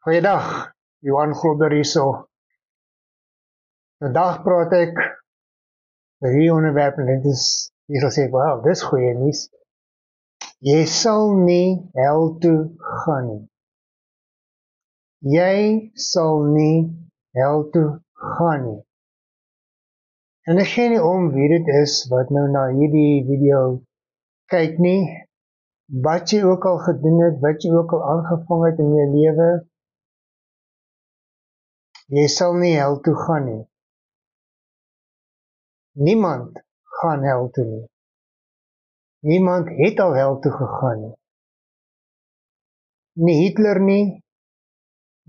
Goeiedag, Johan Grobler hierso. Vandag praat ek oor hierdie onderwerp en dit is, jy sal sê, wow, dis goeie nuus. Jy sal nie hel toe gaan nie. Jy sal nie hel toe gaan nie. En ek gee nie om wie dit is wat nou na hierdie video kyk nie, wat jy ook al gedoen het, wat jy ook al aangevang het in jou lewe, jy sal nie hel toe gaan nie. Niemand gaan hel toe nie. Niemand het al hel toe gegaan nie. Nie Hitler nie,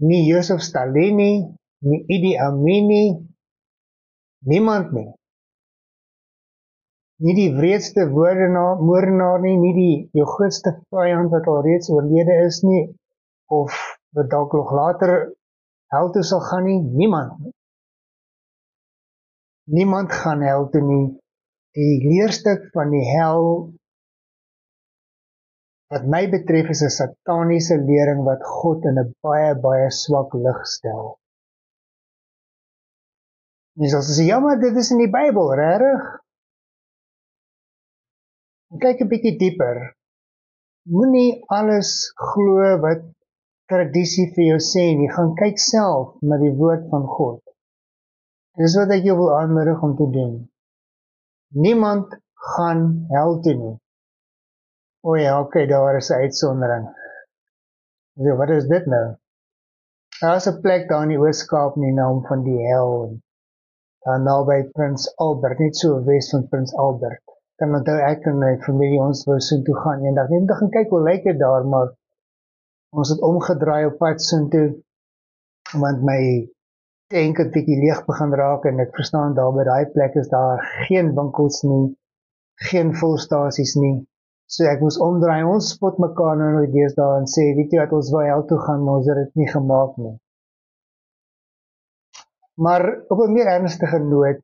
nie Josef Stalin nie, nie Idi Amin nie, niemand nie. Nie die wreedste moordenaar nie, nie die jou grootste vyand wat al reeds oorlede is nie, of wat dalk nog later hel toe sal gaan nie, niemand nie. Niemand gaan hel toe nie. Die leerstuk van die hel, wat my betref, is 'n sataniese lering wat God in 'n baie swak lig stel. Jy sal sê, ja, maar dit is in die Bybel, regtig? Kyk 'n bietjie dieper. Moenie alles glo wat tradisie vir jou sê nie. Gaan kyk self na die woord van God. Dis wat ek jou wil aanmoedig om te doen. Niemand gaan hel toe nie. O ja, oké, daar is 'n uitsondering. So, wat is dit nou? Daar is 'n plek daar in die Oos-Kaap in die naam van die hel, daar naby Prins Albert, net so wes van Prins Albert. Kan onthou ek en my familie, ons wou soontoe gaan eendag, net om te gaan kyk hoe lyk dit daar, maar ons het omgedraai op pad soontoe, want my tank het bietjie leeg begin raak, en ek verstaan daar by daai plek is daar geen winkels nie, geen volstasies nie, so ek moes omdraai. Ons spot mekaar nou nooit deesdae en sê, weet jy wat, ons wou hel toe gaan, maar ons het dit nie gemaak nie. Maar op 'n meer ernstige noot,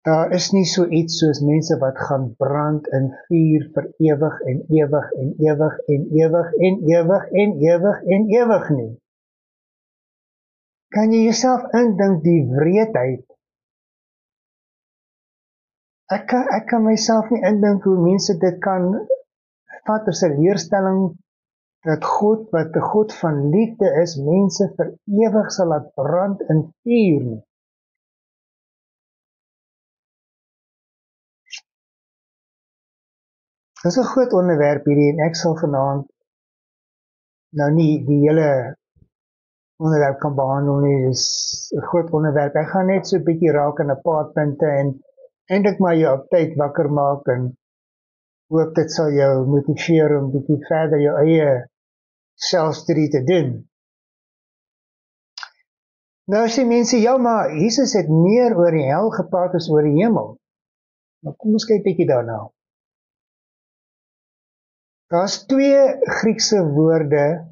daar is nie so iets soos mense wat gaan brand in vuur vir ewig en ewig en ewig en ewig en ewig en ewig en ewig nie. Kan jy jouself indink die wreedheid? Ek kan myself nie indink hoe mense dit kan vat as 'n leerstelling dat God, wat 'n God van liefde is, mense vir ewig sal laat brand in vuur nie. Dis 'n groot onderwerp hierdie, en ek sal vanaand nou nie die hele onderwerp kan behandel nie. Dis 'n groot onderwerp. Ek gaan net so 'n bietjie raak aan 'n paar punte en eintlik maar jou op tyd wakker maak en hoop dit sal jou motiveer om bietjie verder jou eie selfstudie te doen. Nou sê mense, ja, maar Jesus het meer oor die hel gepraat as oor die hemel. Maar kom ons kyk bietjie daarna. Daar's 2 Griekse woorde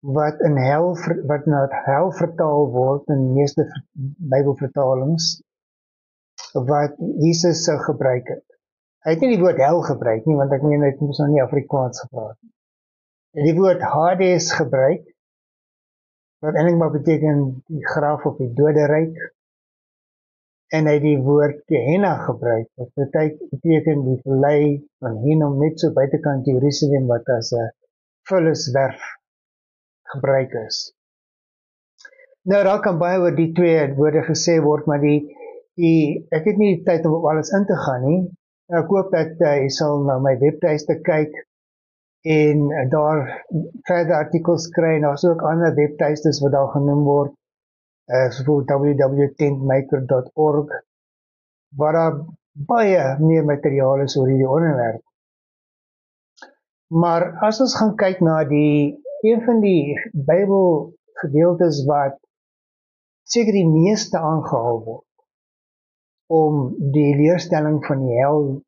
wat na hel vertaal word in die meeste Bybelvertalings, wat Jesus sou gebruik het. Hy het nie die woord hel gebruik nie, want ek meen hy het mos nou nie Afrikaans gepraat nie. En die woord Hades gebruik, wat eintlik maar beteken die graf of die doderyk, en hy het die woord Gehenna gebruik, wat beteken die vallei van Hinnom, net so buitekant Jerusalem, wat as 'n vulliswerf gebruik is. Nou, daar kan baie oor die 2 woorde gesê word, maar ek het nie die tyd om op alles in te gaan nie. Ek hoop dat jy sal na my webtuiste kyk en daar verder artikels kry, en daar's ook ander webtuistes wat daar genoem word, soos www.tentmaker.org, waar daar baie meer materiaal is oor hierdie onderwerp. Maar as ons gaan kyk na een van die Bybelgedeeltes wat seker die meeste aangehaal word om die leerstelling van die hel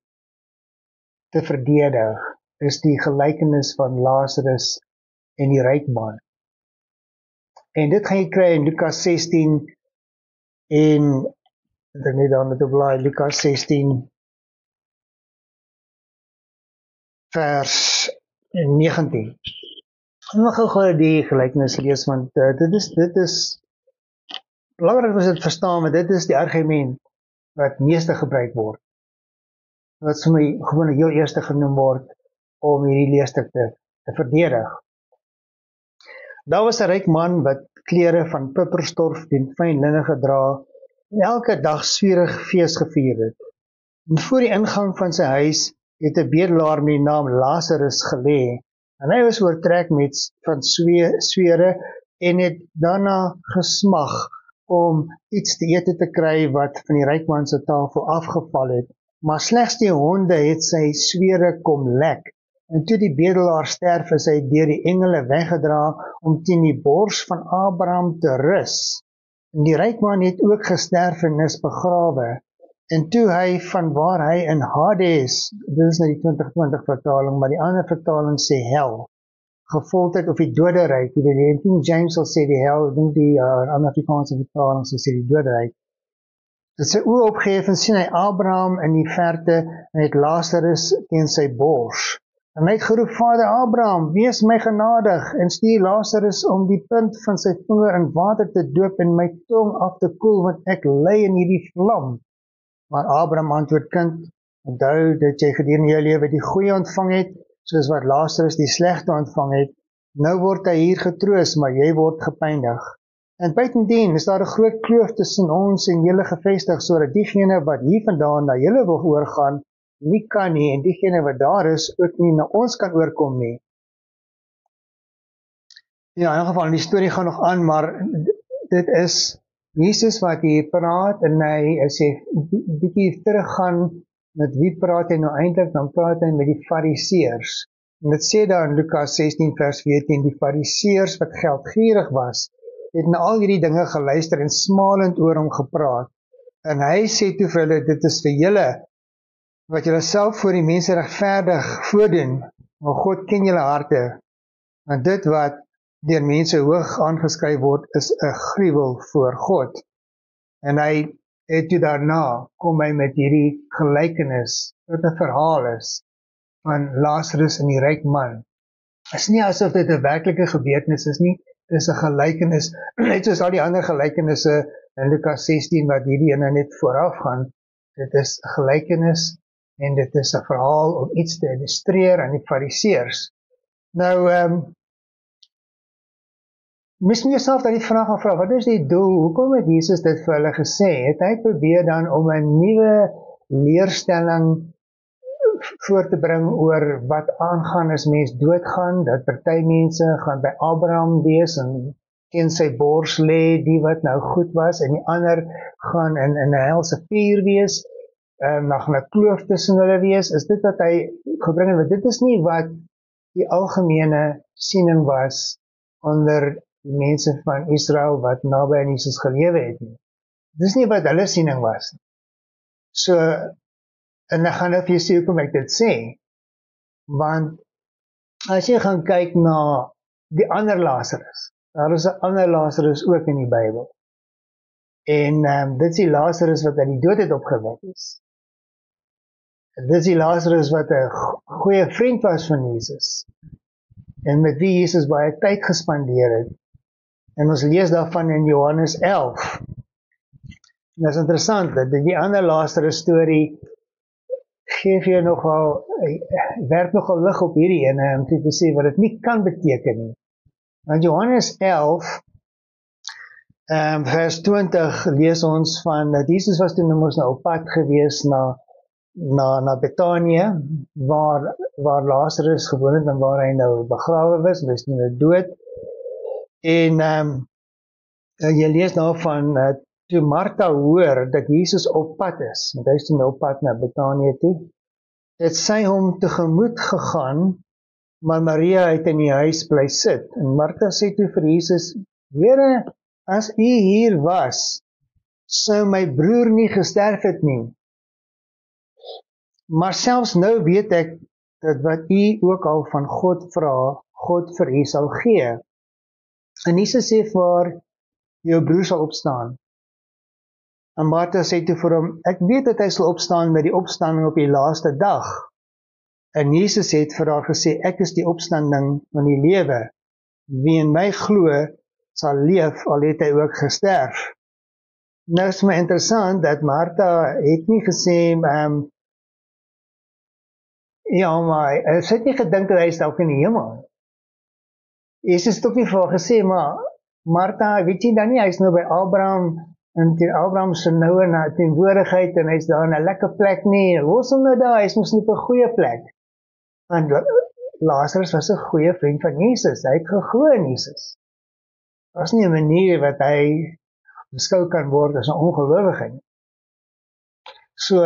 te verdedig, is die gelykenis van Lazarus en die ryk man. En dit gaan jy kry in Lukas 16 en ek net daar met 'n blaai, Lukas 16 vers 19. Ek wil gou die gelykenis lees, want dit is belangrik om dit verstaan, want dit is die argument wat meeste gebruik word, wat vir my gewoon heel eerste genoem word om hierdie leesstuk te verdedig. Daar was 'n ryk man wat klere van pipperstof en fyn linne gedra en elke dag swierig fees gevier het. En voor die ingang van sy huis het 'n bedelaar met die naam Lazarus gelê, en hy was oortrek van swere en het daarna gesmag om iets te ete te kry wat van die ryk man se tafel afgeval het, maar slegs die honde het sy swere kom lek. En toe die bedelaar sterf, is hy deur die engele weggedra om teen die bors van Abraham te rus. En die ryk man het ook gesterf en is begrawe. En toe hy van waar hy in Hades, dit is nou die 2020 vertaling, maar die ander vertaling sê hel, gevolg het, of die doderyk, die King James sal sê die hel, die Afrikaanse vertaling sal sê die doderyk. Dit sy oë opgehef en sien hy Abraham in die verte en het Lazarus teen sy bors. En hy het geroep, Vader Abraham, wees my genadig en stuur Lazarus om die punt van sy vinger in water te doop en my tong af te koel, want ek ly in hierdie vlam. Maar Abraham antwoord, kind, onthou dat jy gedurende jou lewe die goeie ontvang het, soos wat Lazarus die slegte ontvang het. Nou word hy hier getroos, maar jy word gepynig. En buitendien is daar 'n groot kloof tussen ons en julle gevestig, sodat diegene wat hier vandaan na julle wil oorgaan, nie kan nie, en diegene wat daar is, ook nie na ons kan oorkom nie. Ja, in ieder geval, die storie gaan nog aan, maar dit is Jesus wat hier praat, en hy sê, bietjie teruggaan, met wie praat hy nou eintlik? Dan praat hy met die fariseërs. En dit sê daar in Lukas 16 vers 14, die fariseërs wat geldgierig was, het na al hierdie dinge geluister en smalend oor hom gepraat. En hy sê toe vir hulle, dit is vir julle, wat julle self voor die mense regverdig voordoen, maar God ken julle harte, en dit wat deur mense hoog aangeskryf word, is 'n gruwel voor God. En hy het toe daarna, kom hy met hierdie gelykenis, wat 'n verhaal is, van Lazarus en die ryk man. Is nie asof dit 'n werklike gebeurtenis is nie, dit is 'n gelykenis, net soos al die ander gelykenisse in Lukas 16, wat hierdie ene net vooraf gaan, dit is 'n gelykenis, en dit is 'n verhaal om iets te illustreer aan die fariseërs. Nou, miskien jouself dan die vraag afvra, wat is die doel? Hoekom het Jesus dit vir hulle gesê? Het hy probeer dan om 'n nuwe leerstelling voor te bring oor wat aangaan as mens doodgaan, dat party mense gaan by Abraham wees en teen sy bors lê die wat nou goed was, en die ander gaan in 'n helse vuur wees, dan gaan 'n kloof tussen hulle wees? Is dit wat hy gebring het? Want dit is nie wat die algemene siening was onder die mense van Israel wat naby aan Jesus gelewe het nie. Dis nie wat hulle siening was. So, en ek gaan nou vir jou sê hoekom ek dit sê, want as jy gaan kyk na die ander Lazarus, daar is 'n ander Lazarus ook in die Bybel, en dit is die Lazarus wat uit die dood het opgewek is. Dit is die Lazarus wat 'n goeie vriend was van Jesus, en met wie Jesus baie tyd gespandeer het. En ons lees daarvan in Johannes 11. En dit is interessant, dat die ander Lazarus storie geef jy nogal, werp nogal lig op hierdie ene, om te sê wat dit nie kan beteken nie. Want Johannes 11, vers 20, lees ons van, dat Jesus was toen ons nou op pad gewees na Betanië, waar Lazarus gewoon het, en waar hy nou begrawe was, dus nou dood. En jy lees nou van, toe Martha hoor dat Jesus op pad is, want hy is toe op pad na Betanië toe, het sy hom tegemoet gegaan, maar Maria het in die huis bly sit. En Martha sê toe vir Jesus, Here, as u hier was, sou my broer nie gesterf het nie. Maar selfs nou weet ek, dat wat u ook al van God vra, God vir u sal gee. En Jesus sê vir haar, jou broer sal opstaan. En Martha sê toe vir hom, ek weet dat hy sal opstaan met die opstanding op die laaste dag. En Jesus het vir haar gesê, ek is die opstanding van die lewe. wie in my glo, sal leef, al het hy ook gesterf. Nou is my interessant, dat Martha het nie gesê, ja, maar sy het nie gedink dat hy is dalk in die hemel. Jesus het ook nie vir haar gesê, maar Martha, weet jy dan nie, hy is nou by Abraham, en Abraham se nou in teenwoordigheid, en hy is daar in 'n lekker plek nie, los hom nou daar, hy is mos nie op 'n goeie plek. Want Lazarus was 'n goeie vriend van Jesus, hy het geglo in Jesus. Daar is nie 'n manier wat hy beskou kan word as 'n ongelowige. So,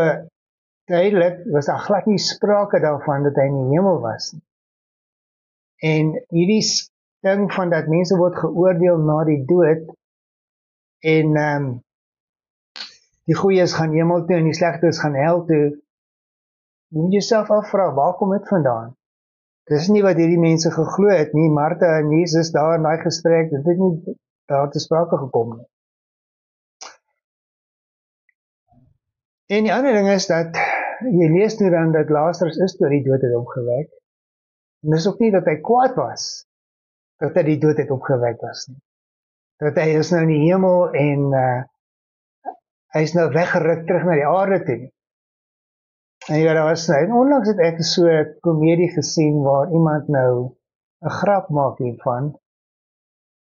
duidelik was daar glad nie sprake daarvan dat hy in die hemel was nie. En hierdie ding van dat mense word geoordeel na die dood, en die goeies gaan hemel toe en die slegtes gaan hel toe, moet jouself afvra, waar kom dit vandaan? Dis nie wat hierdie mense geglo het nie. Martha en Jesus daar in daai gesprek, dit het nie daar te sprake gekom nie. En die ander ding is dat jy lees toe dan dat Lazarus is toe die dood het opgewek. En dis ook nie dat hy kwaad was dat hy die dood het opgewek was nie. Dat hy is nou in die hemel en hy is nou weggeruk terug na die aarde toe. En ja, daar was nou, onlangs het ek so 'n komedie gesien waar iemand nou 'n grap maak hiervan.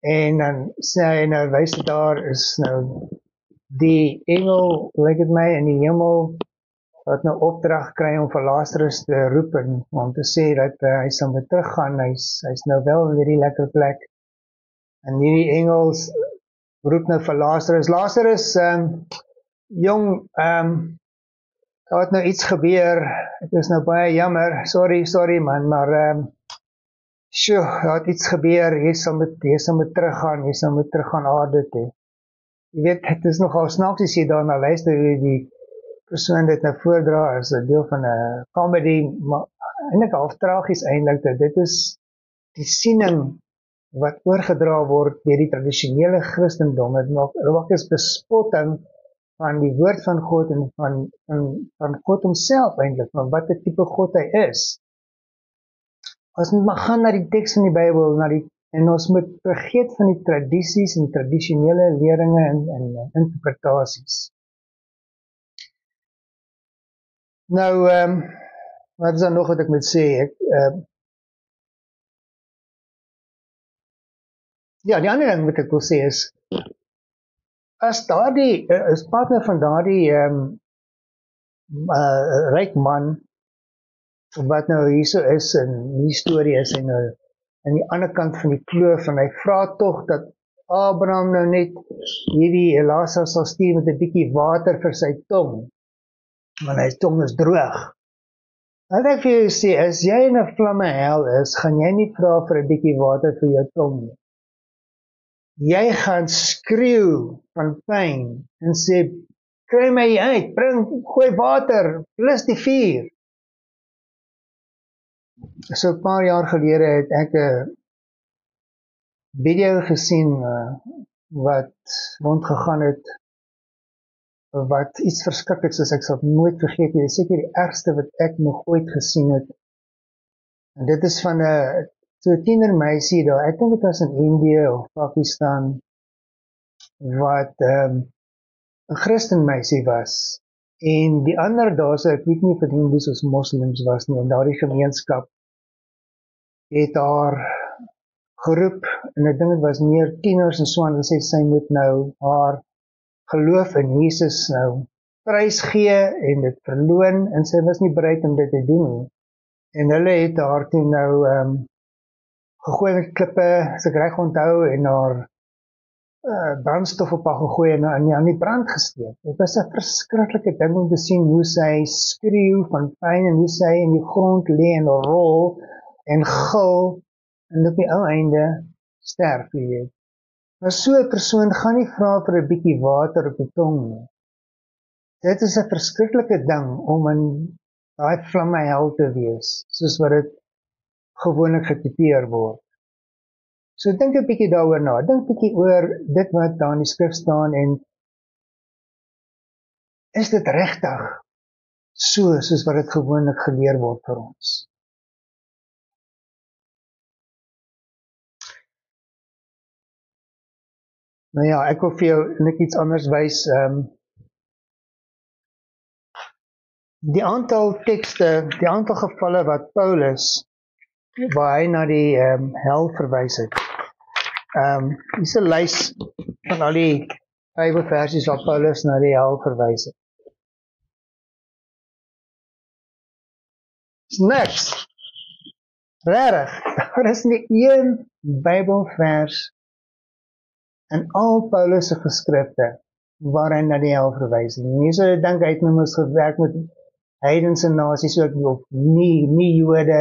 En dan sê hy nou, wys dit daar is nou die engel, lyk dit my, in die hemel wat nou opdrag kry om vir Lazarus te roep en om te sê dat hy sal weer teruggaan, hy's nou wel in hierdie lekker plek. En hierdie engels roep nou vir Lazarus, jong, daar het nou iets gebeur, het is nou baie jammer, sorry man, maar daar het iets gebeur, jy sal moet teruggaan aarde toe. Jy weet, het is nogal snaaks as jy daarna luister, die persoon dit nou voordra as 'n deel van 'n comedy, maar eintlik half tragies eintlik, dat dit is die siening wat oorgedra word deur die tradisionele Christendom. Dit maak is bespotting van die woord van God en van God homself eintlik, van wat 'n tipe God hy is. Ons moet maar gaan na die teks van die Bybel, en ons moet vergeet van die tradisies en tradisionele leringe en interpretasies. Nou, wat is dan nog wat ek moet sê? Ja, die ander ding wat ek wil sê is, as partner van daardie ryk man, wat nou hierso is, en die storie is, en nou aan die ander kant van die kloof, en hy vra tog dat Abraham nou net hierdie Lazarus sal stuur met 'n bietjie water vir sy tong, want sy tong is droog. Wat ek vir jou sê, as jy in 'n vlamme hel is, gaan jy nie vra vir 'n bietjie water vir jou tong nie. Jy gaan skreeu van pyn en sê, kry my uit, gooi water, blus die vuur. So 'n paar jaar gelede het ek 'n video gesien wat rondgegaan het, wat iets verskrikliks is, ek sal nooit vergeet nie, dit is seker die ergste wat ek nog ooit gesien het. En dit is van 'n tienermeisie daar, ek dink dit was in Indië of Pakistan, wat 'n Christenmeisie was. En die ander daarso, ek weet nie of dit Hindus of moslims was nie, en daardie gemeenskap het haar geroep, en ek dink dit was meer tieners en so aan, gesê sy moet nou haar geloof in Jesus nou prys gee en dit verloon, en sy was nie bereid om dit te doen nie. En hulle het haar toe nou gegooi met klippe, as ek reg onthou, en haar brandstof op haar gegooi en aan die brand gesteek. Dit was 'n verskriklike ding om te sien hoe sy skreeu van pyn en hoe sy in die grond lê en rol en gil en op die ou einde sterf, jy weet. Maar so 'n persoon gaan nie vra vir 'n bietjie water op die tong nie. Dit is 'n verskriklike ding om in daai vlamme hel te wees, soos wat dit gewoonlik getipeer word. So dink 'n bietjie daaroor na, dink bietjie oor dit wat daar in die skrif staan, en is dit regtig soos wat dit gewoonlik geleer word vir ons? Nou ja, ek wil vir jou net iets anders wys. Die aantal tekste, die aantal gevalle wat Paulus, waar hy na die hel verwys het. Hier is 'n lys van al die Bybelversies waar Paulus na die hel verwys het. Is niks. Regtig, daar is nie een Bybelvers in al Paulus se geskrifte waar hy na die hel verwys het. Nie sou jy dink hy het nou mos gewerk met heidense nasies ook nie, of nie Jode,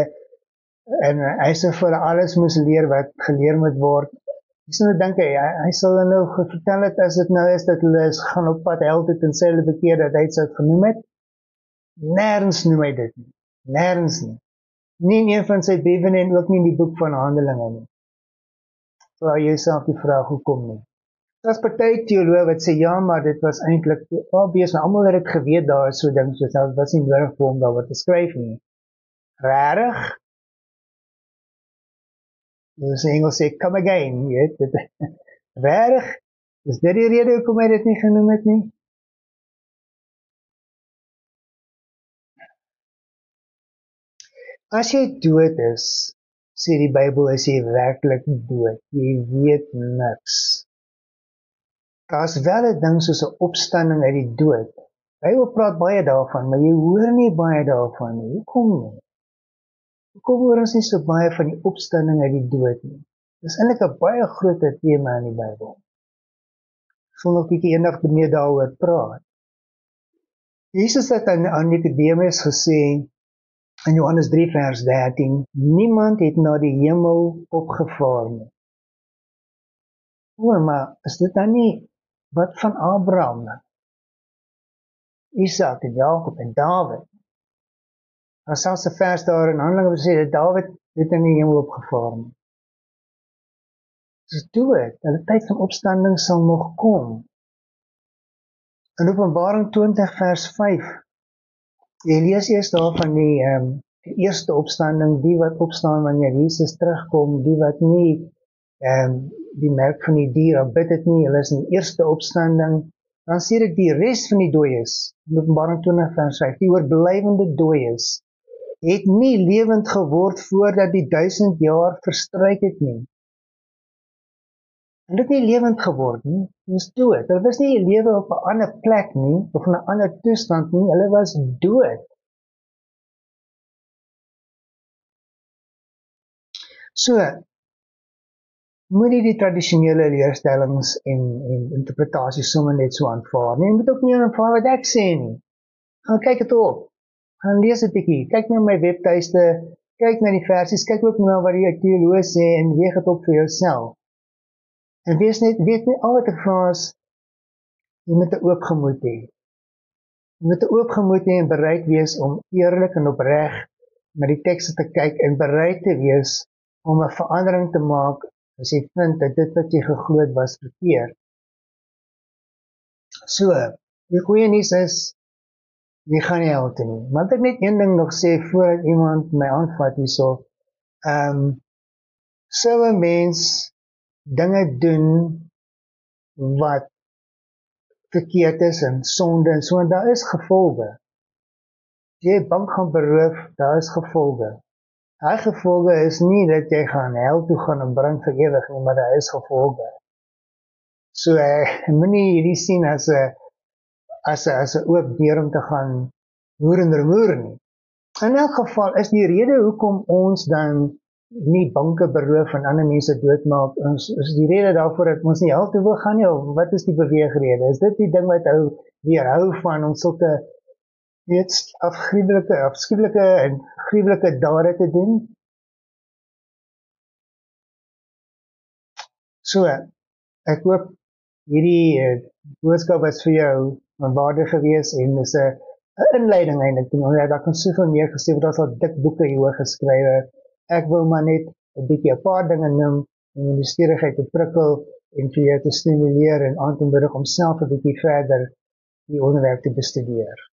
en hy sou vir alles moes leer wat geleer moet word. Jy sou dink hy sal nou vertel het as dit nou is dat hulle gaan op pad hel toe tensy hulle bekeer dat hy dit sou genoem het. Nêrens noem hy dit nie. Nêrens nie. Nie in een van sy briewe nie en ook nie in die boek van Handelinge nie. Vra jouself die vraag, hoekom nie? Daar's party teoloë wat sê, ja, maar dit was eintlik obvious, en almal het dit geweet daar is so ding, soos dit was nie nodig vir hom daaroor te skryf nie. Regtig? Dus in Engels sê, come again, jy weet, regtig? Is dit die rede hoekom hy dit nie genoem het nie? As jy dood is, sê die Bybel, is jy werklik dood. Jy weet niks. Daar's wel 'n ding soos 'n opstanding uit die dood. Die Bybel praat baie daarvan, maar jy hoor nie baie daarvan nie. Hoekom nie? Hoekom hoor ons nie so baie van die opstanding uit die dood nie? Dis eintlik 'n baie groot tema in die Bybel. Ek sal nog 'n bietjie eendag meer daaroor praat. Jesus het aan Nikodemus gesê, in Johannes 3 vers 13, niemand het na die hemel opgevaar nie. O, maar is dit dan nie wat van Abraham, Isak en Jakob en Dawid? Daar selfs 'n vers daar in Handelinge wat sê dat Dawid het in die hemel opgevaar nie. Dus dood, die tyd van opstanding sal nog kom. In Openbaring 20 vers 5, jy lees eers daar van die eerste opstanding, die wat opstaan wanneer Jesus terugkom, die wat nie die merk van die dier aanbid het nie, hulle is in die eerste opstanding, dan sê dit die res van die dooies, in Openbaring 20 vers 5, die oorblywende dooies, het nie lewend geword voordat die 1000 jaar verstryk het nie. En dit nie lewend geword nie, hulle is dood. Hulle was nie lewe op 'n ander plek nie, of in 'n ander toestand nie, hulle was dood. So, moet nie die tradisionele leerstellings en interpretasies sommer net so aanvaar nie. Jy moet ook nie aanvaar wat ek sê nie. Gaan kyk dit op. Gaan lees 'n bietjie. Kyk na my webtuiste, kyk na die versies, kyk ook na wat die teoloë sê en weeg dit op vir jouself. En weet net al wat ek vra is, jy moet 'n oop gemoed hê. Jy moet 'n oop gemoed hê en bereid wees om eerlik en opreg na die tekste te kyk en bereid te wees om 'n verandering te maak as jy vind dat dit wat jy geglo het was verkeerd. So, die goeie nuus is, jy gaan nie hel toe nie. Maar ek net een ding nog sê voordat iemand my aanvat hierso. Sou 'n mens dinge doen wat verkeerd is en sonde en so, en daar is gevolge. As jy 'n bank gaan beroof, daar is gevolge. Daai gevolge is nie dat jy gaan hel toe gaan en bring vir ewig nie, maar daar is gevolge. So, moenie hierdie sien as 'n oop deur om te gaan hoer en remoer nie. In elk geval is die rede hoekom ons dan nie banke beroof en ander mense doodmaak, is die rede daarvoor dat ons nie hel toe wil gaan nie, of wat is die beweegrede? Is dit die ding wat weerhou van om sulke afskuwelike en gruwelike dade te doen? So, ek hoop hierdie boodskap was vir jou van waarde gewees en is 'n inleiding eintlik, daar kan soveel meer gesê word, daar's al dik boeke hieroor geskrywe. Ek wil maar net 'n paar dinge noem om die nuuskierigheid te prikkel en vir jou te stimuleer en aan te moedig om self 'n bietjie verder die onderwerp te bestudeer.